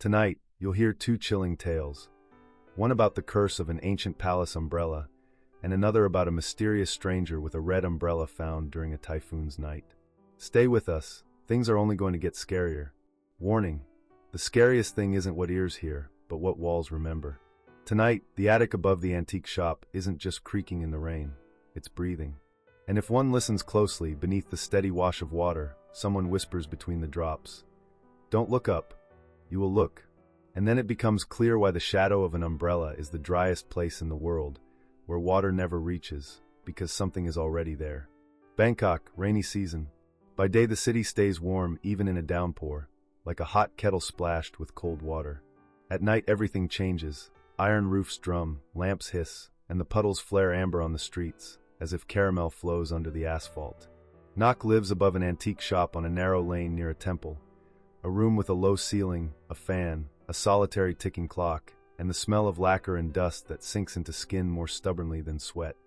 Tonight, you'll hear two chilling tales. One about the curse of an ancient palace umbrella, and another about a mysterious stranger with a red umbrella found during a typhoon's night. Stay with us, things are only going to get scarier. Warning, the scariest thing isn't what ears hear, but what walls remember. Tonight, the attic above the antique shop isn't just creaking in the rain, it's breathing. And if one listens closely, beneath the steady wash of water, someone whispers between the drops. Don't look up. You will look. And then it becomes clear why the shadow of an umbrella is the driest place in the world, where water never reaches, because something is already there. Bangkok, rainy season. By day the city stays warm even in a downpour, like a hot kettle splashed with cold water. At night everything changes. Iron roofs drum, lamps hiss, and the puddles flare amber on the streets, as if caramel flows under the asphalt. Nok lives above an antique shop on a narrow lane near a temple. A room with a low ceiling, a fan, a solitary ticking clock, and the smell of lacquer and dust that sinks into skin more stubbornly than sweat.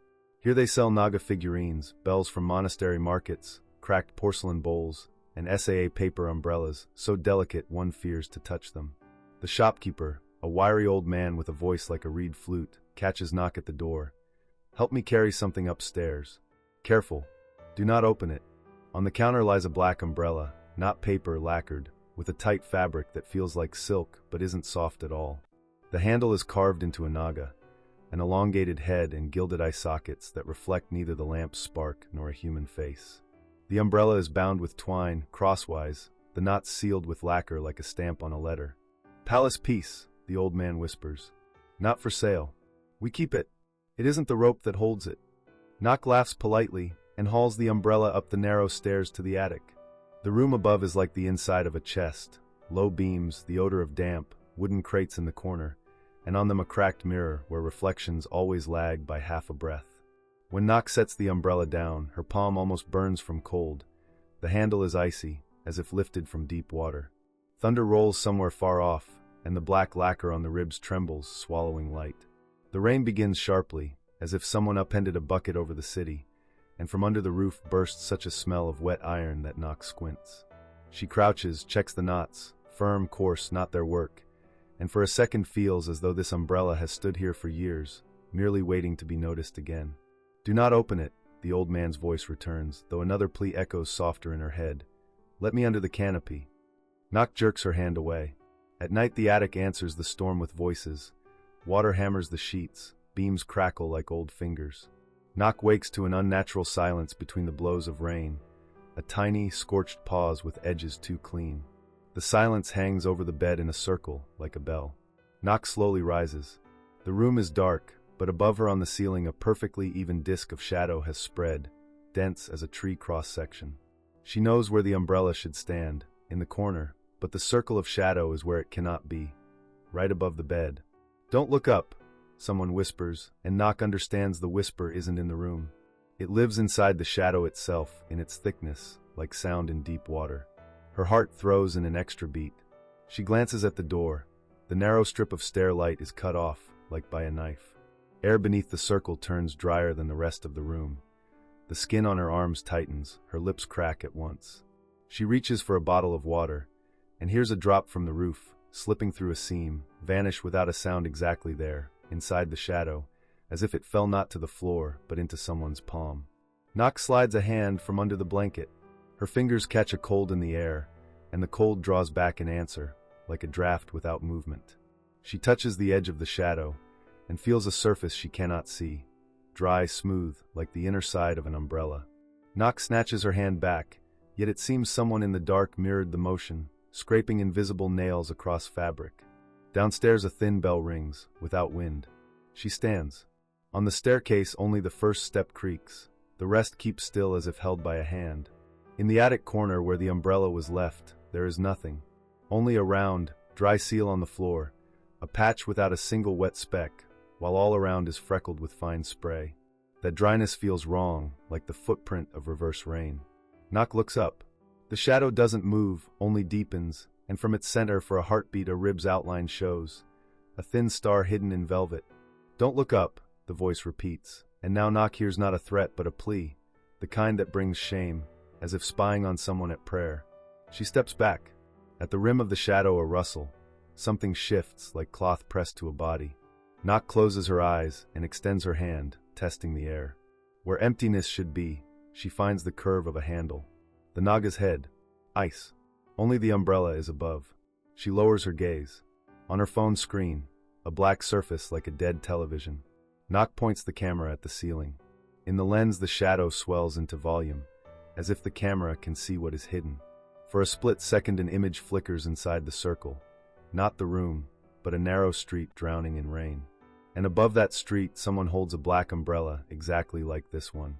Here they sell Naga figurines, bells from monastery markets, cracked porcelain bowls, and SAA paper umbrellas, so delicate one fears to touch them. The shopkeeper, a wiry old man with a voice like a reed flute, catches Nok at the door. Help me carry something upstairs. Careful. Do not open it. On the counter lies a black umbrella, not paper, lacquered, with a tight fabric that feels like silk but isn't soft at all. The handle is carved into a naga, an elongated head and gilded eye sockets that reflect neither the lamp's spark nor a human face. The umbrella is bound with twine, crosswise, the knots sealed with lacquer like a stamp on a letter. Palace piece, the old man whispers. Not for sale. We keep it. It isn't the rope that holds it. Nok laughs politely and hauls the umbrella up the narrow stairs to the attic. The room above is like the inside of a chest. Low beams, the odor of damp, wooden crates in the corner, and on them a cracked mirror where reflections always lag by half a breath. When Nok sets the umbrella down, her palm almost burns from cold. The handle is icy, as if lifted from deep water. Thunder rolls somewhere far off, and the black lacquer on the ribs trembles, swallowing light. The rain begins sharply, as if someone upended a bucket over the city, and from under the roof bursts such a smell of wet iron that Nok squints. She crouches, checks the knots, firm, coarse, not their work, and for a second feels as though this umbrella has stood here for years, merely waiting to be noticed again. Do not open it, the old man's voice returns, though another plea echoes softer in her head. Let me under the canopy. Nok jerks her hand away. At night the attic answers the storm with voices. Water hammers the sheets, beams crackle like old fingers. Nok wakes to an unnatural silence between the blows of rain, a tiny, scorched pause with edges too clean. The silence hangs over the bed in a circle, like a bell. Nok slowly rises. The room is dark, but above her on the ceiling a perfectly even disk of shadow has spread, dense as a tree cross-section. She knows where the umbrella should stand, in the corner, but the circle of shadow is where it cannot be, right above the bed. Don't look up, someone whispers, and Nok understands the whisper isn't in the room. It lives inside the shadow itself, in its thickness, like sound in deep water. Her heart throws in an extra beat. She glances at the door. The narrow strip of stair light is cut off, like by a knife. Air beneath the circle turns drier than the rest of the room. The skin on her arms tightens, her lips crack at once. She reaches for a bottle of water, and hears a drop from the roof, slipping through a seam, vanish without a sound exactly there, inside the shadow, as if it fell not to the floor, but into someone's palm. Nok slides a hand from under the blanket. Her fingers catch a cold in the air, and the cold draws back in answer, like a draft without movement. She touches the edge of the shadow, and feels a surface she cannot see, dry, smooth, like the inner side of an umbrella. Nok snatches her hand back, yet it seems someone in the dark mirrored the motion, scraping invisible nails across fabric. Downstairs a thin bell rings, without wind. She stands. On the staircase only the first step creaks, the rest keeps still as if held by a hand. In the attic corner where the umbrella was left, there is nothing. Only a round, dry seal on the floor, a patch without a single wet speck, while all around is freckled with fine spray. That dryness feels wrong, like the footprint of reverse rain. Nok looks up. The shadow doesn't move, only deepens, and from its center for a heartbeat a rib's outline shows, a thin star hidden in velvet. Don't look up, the voice repeats, and now Nok hears not a threat but a plea, the kind that brings shame, as if spying on someone at prayer. She steps back. At the rim of the shadow a rustle. something shifts like cloth pressed to a body. Nock closes her eyes and extends her hand, testing the air. Where emptiness should be, she finds the curve of a handle. The Naga's head. Ice. Only the umbrella is above. She lowers her gaze. On her phone screen, a black surface like a dead television. Nock points the camera at the ceiling. In the lens, the shadow swells into volume, as if the camera can see what is hidden. For a split second, an image flickers inside the circle. Not the room, but a narrow street drowning in rain. And above that street, someone holds a black umbrella exactly like this one.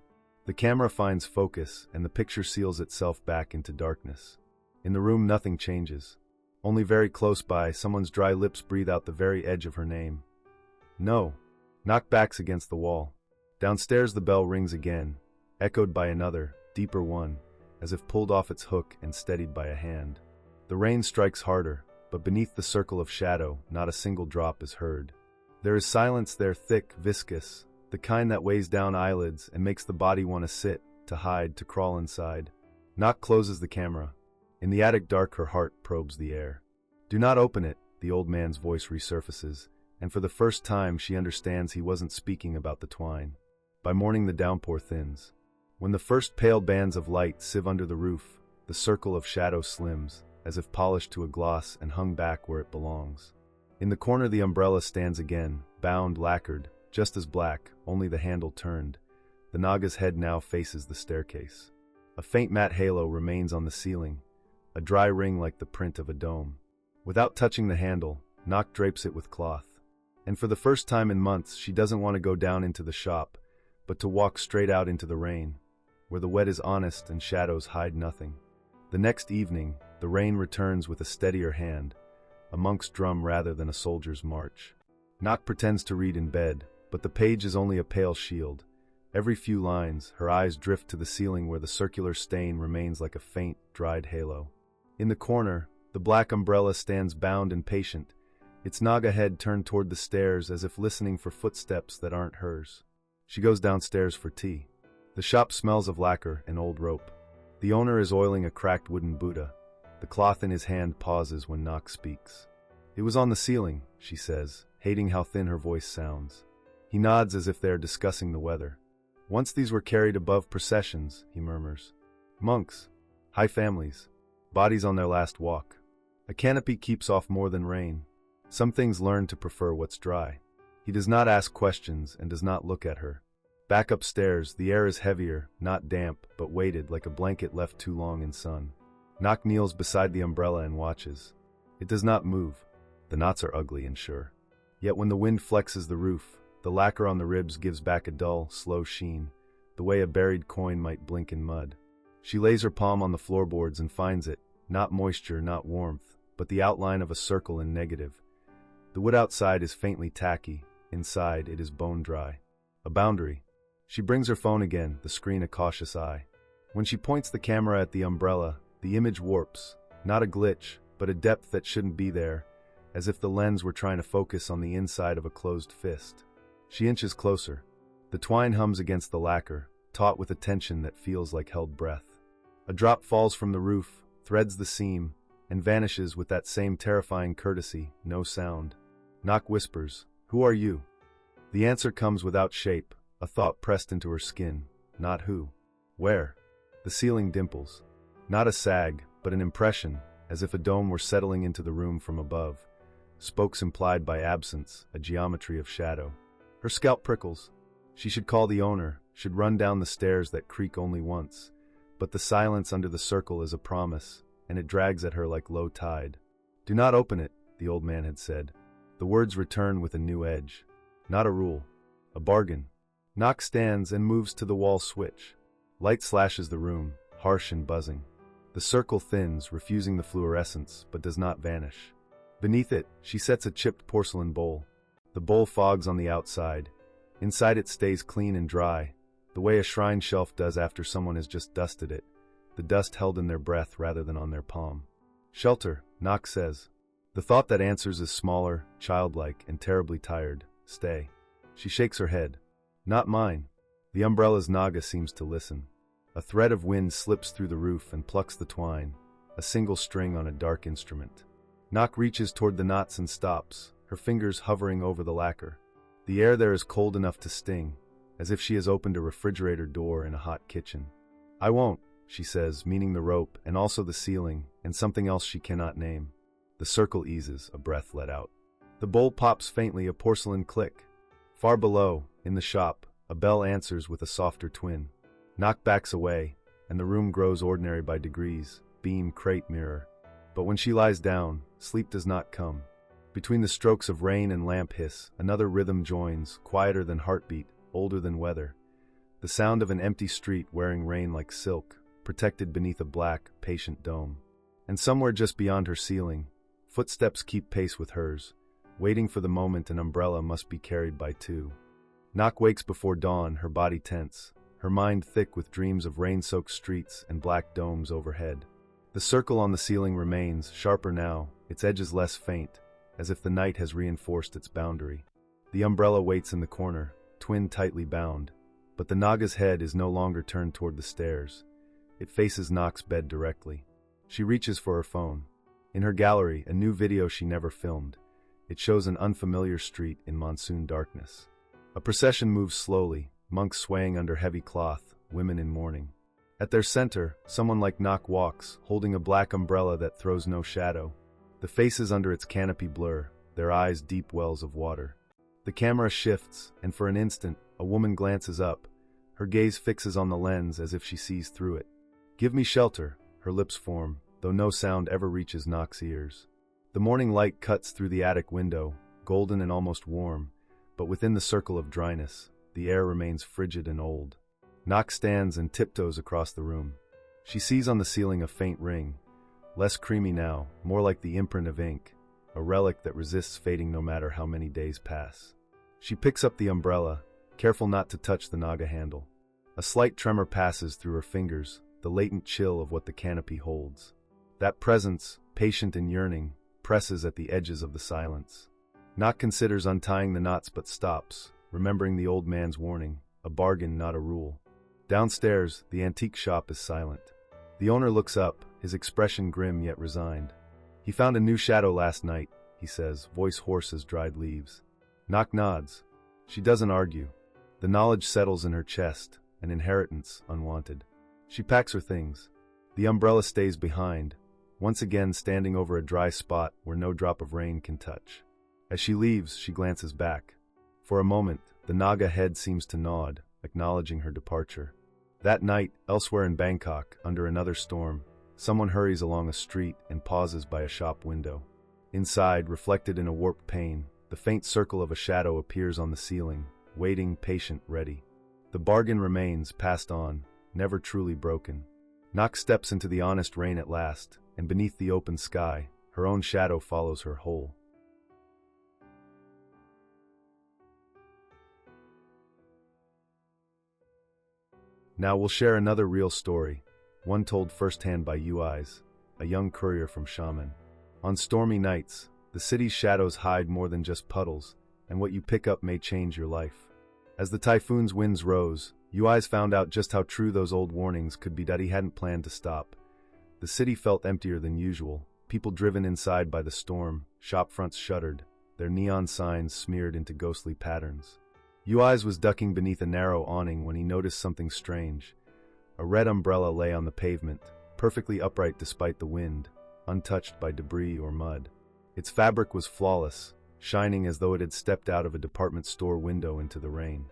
The camera finds focus, and the picture seals itself back into darkness. In the room, nothing changes. Only very close by, someone's dry lips breathe out the very edge of her name. No. Nock backs against the wall. Downstairs, the bell rings again, echoed by another, deeper one, as if pulled off its hook and steadied by a hand. The rain strikes harder, but beneath the circle of shadow, not a single drop is heard. There is silence there, thick, viscous, the kind that weighs down eyelids and makes the body want to sit, to hide, to crawl inside. Nock closes the camera. In the attic dark, her heart probes the air. Do not open it, the old man's voice resurfaces, and for the first time she understands he wasn't speaking about the twine. By morning the downpour thins. When the first pale bands of light sieve under the roof, the circle of shadow slims, as if polished to a gloss and hung back where it belongs. In the corner the umbrella stands again, bound, lacquered, just as black, only the handle turned. The Naga's head now faces the staircase. A faint matte halo remains on the ceiling, a dry ring like the print of a dome. Without touching the handle, Nock drapes it with cloth. And for the first time in months, she doesn't want to go down into the shop, but to walk straight out into the rain, where the wet is honest and shadows hide nothing. The next evening, the rain returns with a steadier hand, a monk's drum rather than a soldier's march. Nock pretends to read in bed, but the page is only a pale shield. Every few lines, her eyes drift to the ceiling where the circular stain remains like a faint, dried halo. In the corner, the black umbrella stands bound and patient, its Naga head turned toward the stairs as if listening for footsteps that aren't hers. She goes downstairs for tea. The shop smells of lacquer and old rope. The owner is oiling a cracked wooden Buddha. The cloth in his hand pauses when Nock speaks. It was on the ceiling, she says, hating how thin her voice sounds. He nods as if they are discussing the weather. Once these were carried above processions, he murmurs. Monks. High families. Bodies on their last walk. A canopy keeps off more than rain. Some things learn to prefer what's dry. He does not ask questions and does not look at her. Back upstairs, the air is heavier, not damp, but weighted like a blanket left too long in sun. Nock kneels beside the umbrella and watches. It does not move. The knots are ugly and sure. Yet when the wind flexes the roof, the lacquer on the ribs gives back a dull, slow sheen, the way a buried coin might blink in mud. She lays her palm on the floorboards and finds it, not moisture, not warmth, but the outline of a circle in negative. The wood outside is faintly tacky, inside it is bone dry. A boundary. She brings her phone again, the screen a cautious eye. When she points the camera at the umbrella, the image warps, not a glitch, but a depth that shouldn't be there, as if the lens were trying to focus on the inside of a closed fist. She inches closer. The twine hums against the lacquer, taut with a tension that feels like held breath. A drop falls from the roof, threads the seam, and vanishes with that same terrifying courtesy, no sound. Nock whispers, "Who are you?" The answer comes without shape, a thought pressed into her skin. Not who. Where? The ceiling dimples. Not a sag, but an impression, as if a dome were settling into the room from above. Spokes implied by absence, a geometry of shadow. Her scalp prickles. She should call the owner, should run down the stairs that creak only once. But the silence under the circle is a promise, and it drags at her like low tide. Do not open it, the old man had said. The words return with a new edge. Not a rule. A bargain. Nock stands and moves to the wall switch. Light slashes the room, harsh and buzzing. The circle thins, refusing the fluorescence, but does not vanish. Beneath it, she sets a chipped porcelain bowl. The bowl fogs on the outside. Inside it stays clean and dry, the way a shrine shelf does after someone has just dusted it, the dust held in their breath rather than on their palm. Shelter, Nock says. The thought that answers is smaller, childlike, and terribly tired. Stay. She shakes her head. Not mine. The umbrella's Naga seems to listen. A thread of wind slips through the roof and plucks the twine, a single string on a dark instrument. Nock reaches toward the knots and stops, her fingers hovering over the lacquer. The air there is cold enough to sting, as if she has opened a refrigerator door in a hot kitchen. "I won't," she says, meaning the rope and also the ceiling and something else she cannot name. The circle eases, a breath let out. The bowl pops faintly, a porcelain click. Far below, in the shop, a bell answers with a softer twin. Nock backs away, and the room grows ordinary by degrees, beam, crate, mirror. But when she lies down, sleep does not come. Between the strokes of rain and lamp hiss, another rhythm joins, quieter than heartbeat, older than weather. The sound of an empty street wearing rain like silk, protected beneath a black, patient dome. And somewhere just beyond her ceiling, footsteps keep pace with hers, waiting for the moment an umbrella must be carried by two. Nock wakes before dawn, her body tense, her mind thick with dreams of rain-soaked streets and black domes overhead. The circle on the ceiling remains, sharper now, its edges less faint, as if the night has reinforced its boundary. The umbrella waits in the corner, twin tightly bound, but the Naga's head is no longer turned toward the stairs. It faces Nock's bed directly. She reaches for her phone. In her gallery, a new video she never filmed. It shows an unfamiliar street in monsoon darkness. A procession moves slowly, monks swaying under heavy cloth, women in mourning. At their center, someone like Nock walks, holding a black umbrella that throws no shadow. The faces under its canopy blur, their eyes deep wells of water. The camera shifts, and for an instant, a woman glances up. Her gaze fixes on the lens as if she sees through it. "Give me shelter," her lips form, though no sound ever reaches Nock's ears. The morning light cuts through the attic window, golden and almost warm, but within the circle of dryness, the air remains frigid and old. Nock stands and tiptoes across the room. She sees on the ceiling a faint ring, less creamy now, more like the imprint of ink, a relic that resists fading no matter how many days pass. She picks up the umbrella, careful not to touch the Naga handle. A slight tremor passes through her fingers, the latent chill of what the canopy holds. That presence, patient and yearning, presses at the edges of the silence. Nock considers untying the knots but stops, remembering the old man's warning, a bargain not a rule. Downstairs, the antique shop is silent. The owner looks up, his expression grim yet resigned. "He found a new shadow last night," he says, voice hoarse as dried leaves. Nock nods. She doesn't argue. The knowledge settles in her chest, an inheritance unwanted. She packs her things. The umbrella stays behind, once again standing over a dry spot where no drop of rain can touch. As she leaves, she glances back. For a moment, the Naga head seems to nod, acknowledging her departure. That night, elsewhere in Bangkok, under another storm, someone hurries along a street and pauses by a shop window. Inside, reflected in a warped pane, the faint circle of a shadow appears on the ceiling, waiting, patient, ready. The bargain remains, passed on, never truly broken. Nock steps into the honest rain at last, and beneath the open sky, her own shadow follows her whole. Now we'll share another real story, one told firsthand by UIs, a young courier from Xiamen. On stormy nights, the city's shadows hide more than just puddles, and what you pick up may change your life. As the typhoon's winds rose, UIs found out just how true those old warnings could be that he hadn't planned to stop. The city felt emptier than usual, people driven inside by the storm, shop fronts shuttered, their neon signs smeared into ghostly patterns. UIs was ducking beneath a narrow awning when he noticed something strange. A red umbrella lay on the pavement, perfectly upright despite the wind, untouched by debris or mud. Its fabric was flawless, shining as though it had stepped out of a department store window into the rain.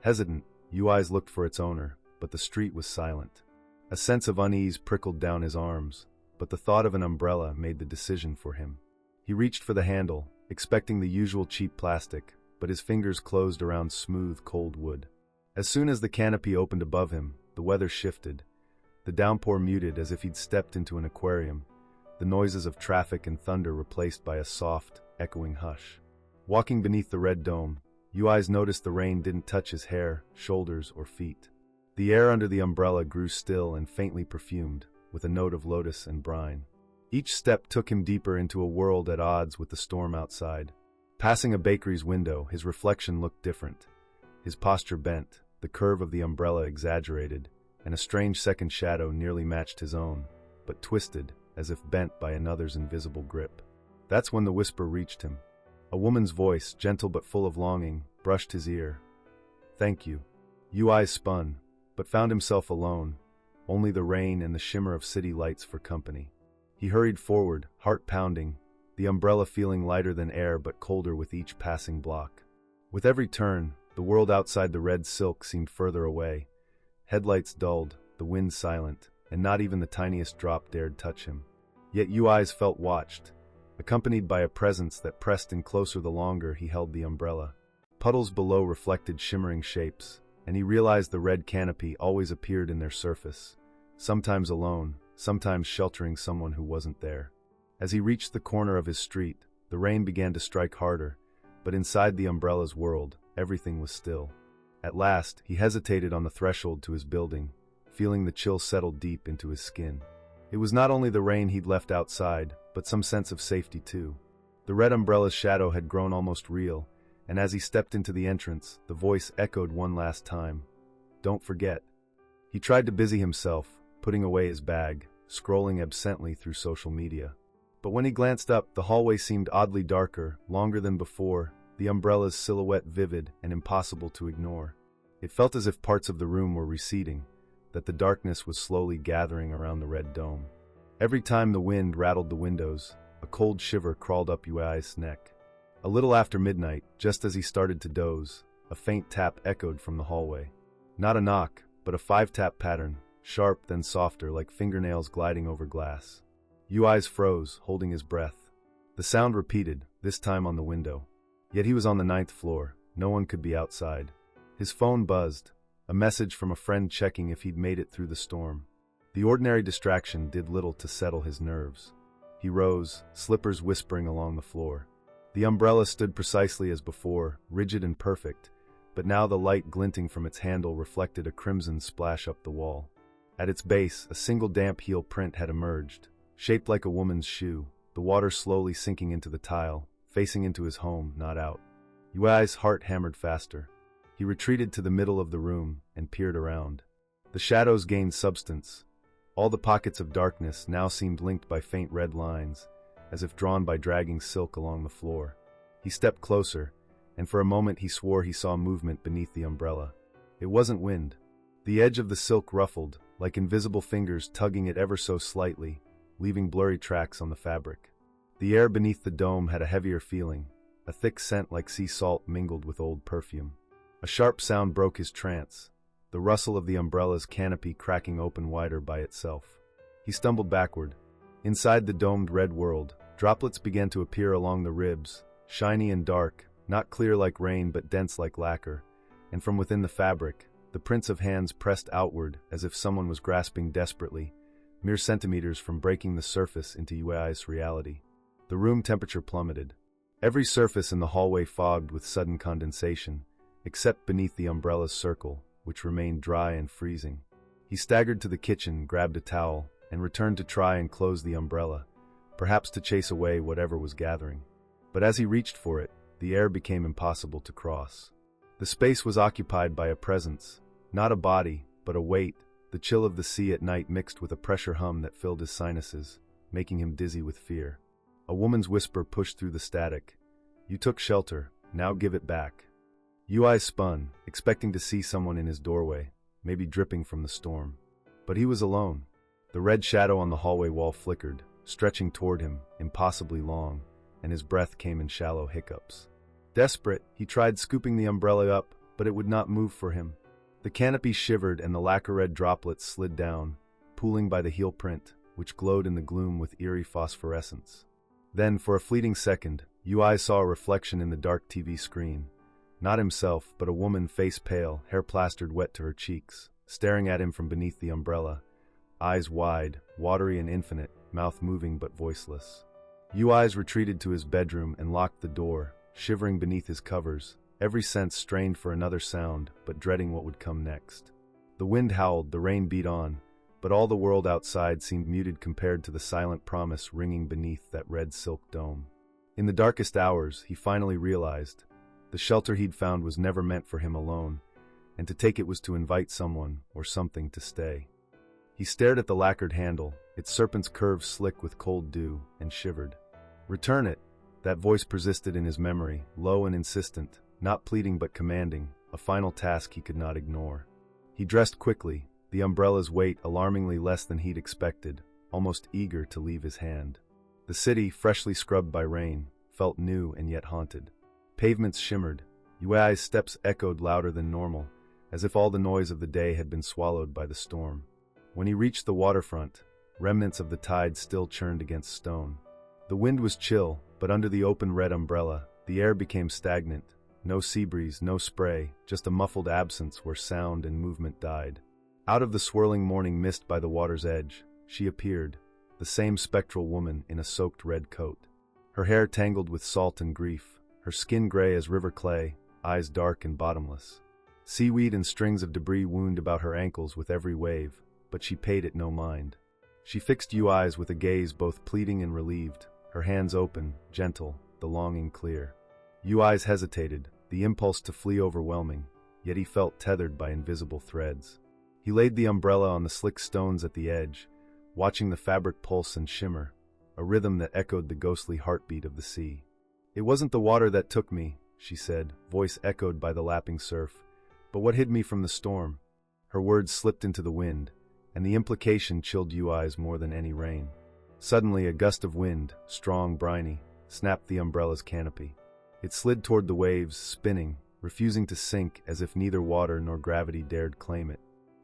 Hesitant, UIs looked for its owner, but the street was silent. A sense of unease prickled down his arms, but the thought of an umbrella made the decision for him. He reached for the handle, expecting the usual cheap plastic, but his fingers closed around smooth, cold wood. As soon as the canopy opened above him, the weather shifted. The downpour muted as if he'd stepped into an aquarium, the noises of traffic and thunder replaced by a soft, echoing hush. Walking beneath the red dome, UIs noticed the rain didn't touch his hair, shoulders, or feet. The air under the umbrella grew still and faintly perfumed, with a note of lotus and brine. Each step took him deeper into a world at odds with the storm outside. Passing a bakery's window, his reflection looked different. His posture bent, the curve of the umbrella exaggerated, and a strange second shadow nearly matched his own, but twisted, as if bent by another's invisible grip. That's when the whisper reached him. A woman's voice, gentle but full of longing, brushed his ear. "Thank you." Ui spun, but found himself alone, only the rain and the shimmer of city lights for company. He hurried forward, heart pounding, the umbrella feeling lighter than air but colder with each passing block. With every turn, the world outside the red silk seemed further away. Headlights dulled, the wind silent, and not even the tiniest drop dared touch him. Yet Ui's felt watched, accompanied by a presence that pressed in closer the longer he held the umbrella. Puddles below reflected shimmering shapes, and he realized the red canopy always appeared in their surface, sometimes alone, sometimes sheltering someone who wasn't there. As he reached the corner of his street, the rain began to strike harder, but inside the umbrella's world, everything was still. At last, he hesitated on the threshold to his building, feeling the chill settle deep into his skin. It was not only the rain he'd left outside, but some sense of safety too. The red umbrella's shadow had grown almost real, and as he stepped into the entrance, the voice echoed one last time. "Don't forget." He tried to busy himself, putting away his bag, scrolling absently through social media. But when he glanced up, the hallway seemed oddly darker, longer than before, the umbrella's silhouette vivid and impossible to ignore. It felt as if parts of the room were receding, that the darkness was slowly gathering around the red dome. Every time the wind rattled the windows, a cold shiver crawled up Ui's neck. A little after midnight, just as he started to doze, a faint tap echoed from the hallway. Not a knock, but a 5-tap pattern, sharp then softer like fingernails gliding over glass. Ui's froze, holding his breath. The sound repeated, this time on the window. Yet he was on the 9th floor, no one could be outside. His phone buzzed, a message from a friend checking if he'd made it through the storm. The ordinary distraction did little to settle his nerves. He rose, slippers whispering along the floor. The umbrella stood precisely as before, rigid and perfect, but now the light glinting from its handle reflected a crimson splash up the wall. At its base, a single damp heel print had emerged, shaped like a woman's shoe, the water slowly sinking into the tile, facing into his home, not out. Ui's heart hammered faster. He retreated to the middle of the room and peered around. The shadows gained substance. All the pockets of darkness now seemed linked by faint red lines, as if drawn by dragging silk along the floor. He stepped closer, and for a moment he swore he saw movement beneath the umbrella. It wasn't wind. The edge of the silk ruffled, like invisible fingers tugging it ever so slightly, leaving blurry tracks on the fabric. The air beneath the dome had a heavier feeling, a thick scent like sea salt mingled with old perfume. A sharp sound broke his trance, the rustle of the umbrella's canopy cracking open wider by itself. He stumbled backward. Inside the domed red world, droplets began to appear along the ribs, shiny and dark, not clear like rain but dense like lacquer, and from within the fabric, the prints of hands pressed outward as if someone was grasping desperately, mere centimeters from breaking the surface into Ui's reality. The room temperature plummeted. Every surface in the hallway fogged with sudden condensation, except beneath the umbrella's circle, which remained dry and freezing. He staggered to the kitchen, grabbed a towel, and returned to try and close the umbrella, perhaps to chase away whatever was gathering. But as he reached for it, the air became impossible to cross. The space was occupied by a presence, not a body, but a weight, the chill of the sea at night mixed with a pressure hum that filled his sinuses, making him dizzy with fear. A woman's whisper pushed through the static. "You took shelter, now give it back." Ui spun, expecting to see someone in his doorway, maybe dripping from the storm. But he was alone. The red shadow on the hallway wall flickered, stretching toward him, impossibly long, and his breath came in shallow hiccups. Desperate, he tried scooping the umbrella up, but it would not move for him. The canopy shivered and the lacquer-red droplets slid down, pooling by the heel print, which glowed in the gloom with eerie phosphorescence. Then, for a fleeting second, Ui saw a reflection in the dark TV screen. Not himself, but a woman face pale, hair plastered wet to her cheeks, staring at him from beneath the umbrella, eyes wide, watery and infinite, mouth moving but voiceless. Ui's retreated to his bedroom and locked the door, shivering beneath his covers, every sense strained for another sound, but dreading what would come next. The wind howled, the rain beat on, but all the world outside seemed muted compared to the silent promise ringing beneath that red silk dome. In the darkest hours, he finally realized the shelter he'd found was never meant for him alone, and to take it was to invite someone or something to stay. He stared at the lacquered handle, its serpent's curves slick with cold dew, and shivered. Return it. That voice persisted in his memory, low and insistent, not pleading but commanding, a final task he could not ignore. He dressed quickly, the umbrella's weight alarmingly less than he'd expected, almost eager to leave his hand. The city, freshly scrubbed by rain, felt new and yet haunted. Pavements shimmered, Yuai's steps echoed louder than normal, as if all the noise of the day had been swallowed by the storm. When he reached the waterfront, remnants of the tide still churned against stone. The wind was chill, but under the open red umbrella, the air became stagnant. No sea breeze, no spray, just a muffled absence where sound and movement died. Out of the swirling morning mist by the water's edge, she appeared, the same spectral woman in a soaked red coat. Her hair tangled with salt and grief, her skin gray as river clay, eyes dark and bottomless. Seaweed and strings of debris wound about her ankles with every wave, but she paid it no mind. She fixed Yuai's with a gaze both pleading and relieved, her hands open, gentle, the longing clear. Yuai's hesitated, the impulse to flee overwhelming, yet he felt tethered by invisible threads. He laid the umbrella on the slick stones at the edge, watching the fabric pulse and shimmer, a rhythm that echoed the ghostly heartbeat of the sea. "It wasn't the water that took me," she said, voice echoed by the lapping surf, "but what hid me from the storm." Her words slipped into the wind, and the implication chilled Yuai's more than any rain. Suddenly a gust of wind, strong, briny, snapped the umbrella's canopy. It slid toward the waves, spinning, refusing to sink as if neither water nor gravity dared claim it.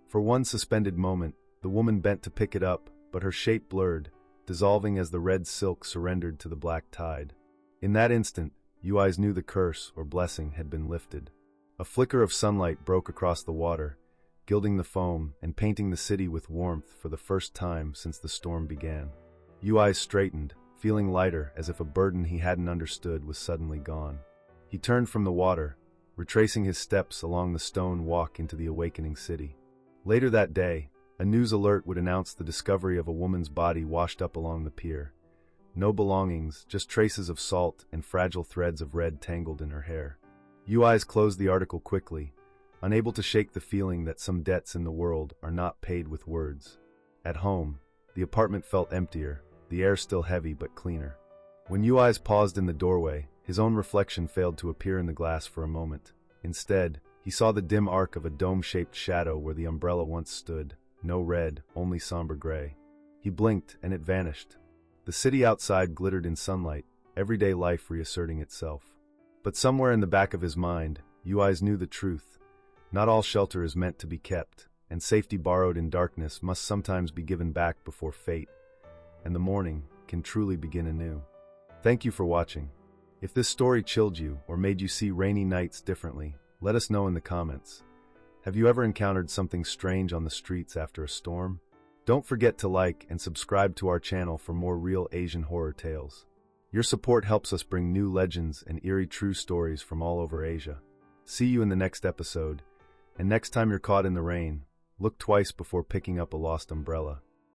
For one suspended moment, the woman bent to pick it up, but her shape blurred, dissolving as the red silk surrendered to the black tide. In that instant, Yuai's knew the curse, or blessing, had been lifted. A flicker of sunlight broke across the water, gilding the foam and painting the city with warmth for the first time since the storm began. Yuai straightened, feeling lighter as if a burden he hadn't understood was suddenly gone. He turned from the water, retracing his steps along the stone walk into the awakening city. Later that day, a news alert would announce the discovery of a woman's body washed up along the pier. No belongings, just traces of salt and fragile threads of red tangled in her hair. Yuai's closed the article quickly, unable to shake the feeling that some debts in the world are not paid with words. At home, the apartment felt emptier, the air still heavy but cleaner. When Yuai's paused in the doorway, his own reflection failed to appear in the glass for a moment. Instead, he saw the dim arc of a dome-shaped shadow where the umbrella once stood. No red, only somber gray. He blinked, and it vanished. The city outside glittered in sunlight, everyday life reasserting itself. But somewhere in the back of his mind, Yuai's knew the truth. Not all shelter is meant to be kept, and safety borrowed in darkness must sometimes be given back before fate, and the morning can truly begin anew. Thank you for watching. If this story chilled you or made you see rainy nights differently, let us know in the comments. Have you ever encountered something strange on the streets after a storm? Don't forget to like and subscribe to our channel for more real Asian horror tales. Your support helps us bring new legends and eerie true stories from all over Asia. See you in the next episode, and next time you're caught in the rain, look twice before picking up a lost umbrella.